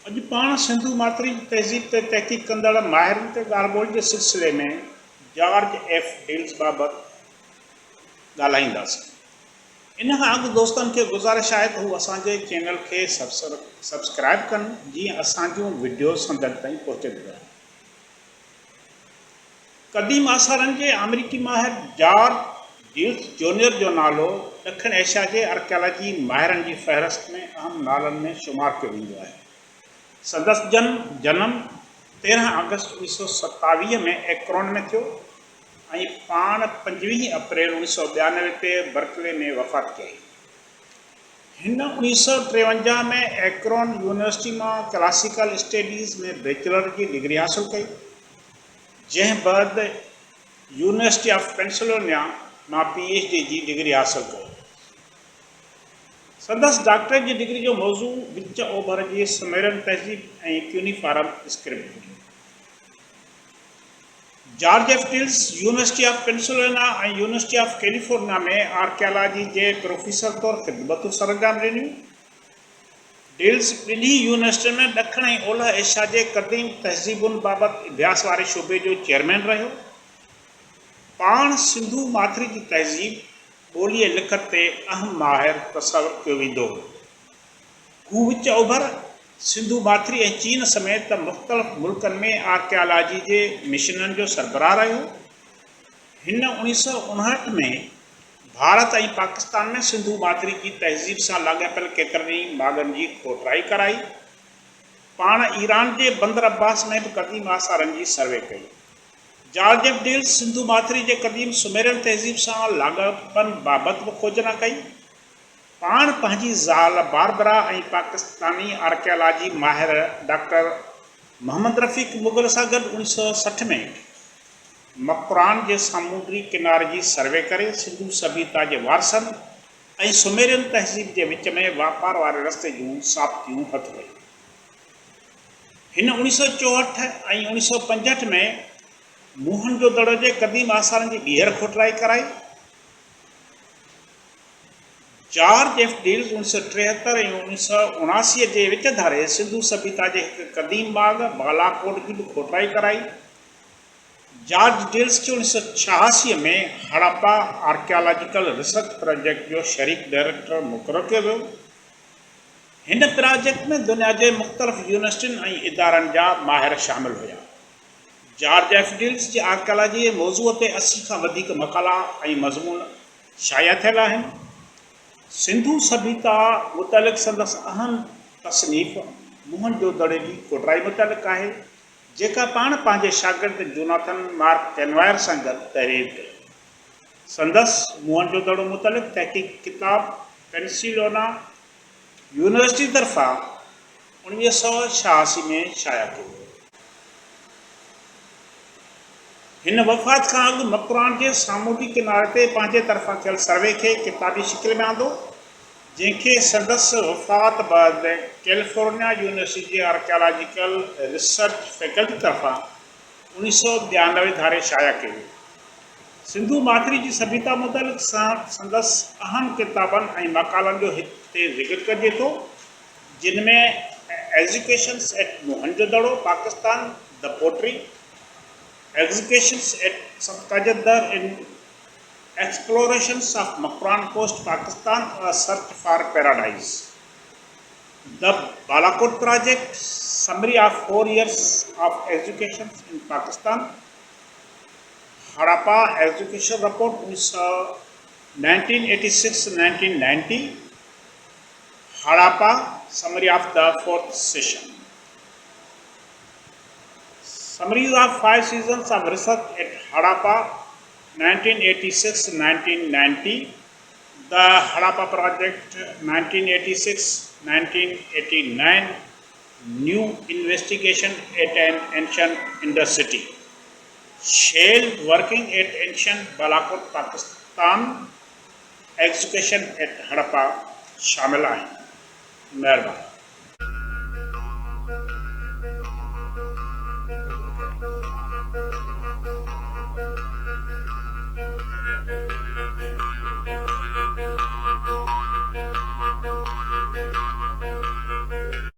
अॼु पाण सिंधु मातरी तहज़ीब ते तहक़ीक़ कंदड़ माहिरनि ते ॻाल्हि ॿोल जे सिलसिले में जॉर्ज एफ डील्स बाबति ॻाल्हाईंदासीं। इन खां अॻु दोस्तनि खे गुज़ारिश आहे त हू असांजे चैनल खे सब्सक्राइब कनि जीअं असांजूं वीडियो संदनि ताईं पहुचंदियूं रहनि। क़दीम आसारनि जे अमरीकी माहिर जॉर्ज डील्स जूनियर जो नालो ॾखिण एशिया जे आर्कियालॉजी माहिरनि जी फ़हरिस्त में अहम नालनि में शुमार कयो वेंदो आहे। संदसि जनम 13 अगस्त 1927 में एक्रोन में थियो ऐं पाण 25 अप्रैल 1992 ते बर्कले में वफ़ात कई। हिन 1953 में एक्रोन यूनिवर्सिटी मां क्लासिकल स्टडीज़ में बैचलर की डिग्री हासिल कई, जंहिं बाद यूनिवर्सिटी ऑफ पेंसिल्वेनिया मां PhD जी डिग्री हासिल कई। संदसि डॉक्टरेट जी डिग्री जो मौज़ू विच ओभर जी सुमेरियन तहज़ीब ऐं cuneiform script. George F deals university of Pennsylvania ऐं यूनिवर्सिटी ऑफ कैलिफोर्निया में आर्कियालॉजी जे प्रोफेसर तौरु ख़िदमतूं सरअंजाम ॾिनियूं। डील्स ॿिन्ही यूनिवर्सिटियुनि में ॾखिण ऐं ओलह एशिया जे क़दीम तहज़ीबुनि बाबति अभ्यास वारे शोबे जो चेयरमैन रहियो। पाण सिंधु माथरी जी तहज़ीब ॿोलीअ लिखत ते अहम माहिर तसवुरु कयो वेंदो हो। हू विच ओभर सिंधु माथरी ऐं चीन समेत मुख़्तलिफ़ मुल्कनि में आर्कियालॉजी जे मिशननि जो सरबराह रहियो। हिन 1959 में भारत ऐं पाकिस्तान में सिंधु माथरी जी तहज़ीब सां लाॻापियल केतिरनि ई माॻनि जी खोटराई कराई। पाण ईरान जे बंदर अब्बास में बि क़दीम आसारनि जी सर्वे कई। George F deals Sindhu mathri जे क़दीम सुमेरियन तहज़ीब सां लाॻापनि बाबति बि खोजना कई। पाण पंहिंजी ज़ाल बारबरा ऐं पाकिस्तानी आर्कियालॉजी माहिर डॉक्टर मोहम्मद रफ़ीक मुग़ल सां गॾु 1960 में मक़रान जे सामूंडी किनारे जी सर्वे करे सिंधु सभ्यता जे वारसनि ऐं सुमेरियन तहज़ीब जे विच में वापार वारे रस्ते जूं साबितियूं हथु कयूं। हिन 1964 ऐं 1965 में मोहनजोदड़ो जे क़दीम आसारनि जी ॿीहर खोटराई कराई। जॉर्ज एफ डील्स 1973 ऐं 1979 जे विच धारे सिंधु सभ्यता जे हिकु क़दीम बाग़ बालाकोट जी बि खोटराई कराई। जॉर्ज डील्स खे 1986 में हड़प्पा आर्कियालॉजिकल रिसर्च प्रोजेक्ट जो शरीक डायरेक्टर मुक़ररु कयो वियो। हिन प्रोजेक्ट में दुनिया जे मुख़्तलिफ़ यूनिवर्सिटियुनि ऐं इदारनि जा माहिर शामिल हुआ। जॉर्ज एफ डील्स जी आर्कियालॉजी जे मौज़ूअ ते 80 खां वधीक मक़ाला ऐं मज़मून शाया थियल आहिनि। सिंधु सभ्यता मुतलिक़ संदसि अहम तसनीफ़ मोहनजोदड़ो जी खोटराई मुतलिक़ आहे, जेका पाण पंहिंजे शागिर्द जोनाथन मार्क कैनवायर सां गॾु तहरीर कई। संदसि मोहनजोदड़ो मुतलिक़ तहक़ीक़ किताब पेंसिल्वेनिया यूनिवर्सिटी तरफ़ां 1986 में शाया कयो। हिन वफ़ात खां अॻु मक़रान जे सामूंडी किनारे ते पंहिंजे तरफ़ां थियल सर्वे खे किताबी शिकिल में आंदो, जंहिंखे संदसि वफ़ात बैदि कैलिफोर्निया यूनिवर्सिटी जे आर्कियालॉजिकल रिसर्च फैकल्टी तरफ़ां 1992 धारे शाया कयो। सिंधु माथरी जी सभ्यता मुतलिक़ संदसि अहम किताबनि ऐं मक़ालनि जो हिते ज़िक्र कजे थो, जिन में educations at Mohenjodaro Pakistan the pottery, Executions at Saqqajaddar in Explorations of Makran Coast, Pakistan, A Search for Paradise, The Balakot Project, Summary of 4 Years of Education in Pakistan, Harappa Education Report 1986-1990, Harappa Summary of the 4th Session. Summaries of 5 seasons of research at Harappa 1986-1990, the Harappa Project 1986-1989, New Investigation at an Ancient Intercity, Shale Working at Ancient Balakot, Pakistan, Execution at Harappa शामिल आहिनि। महिरबानी।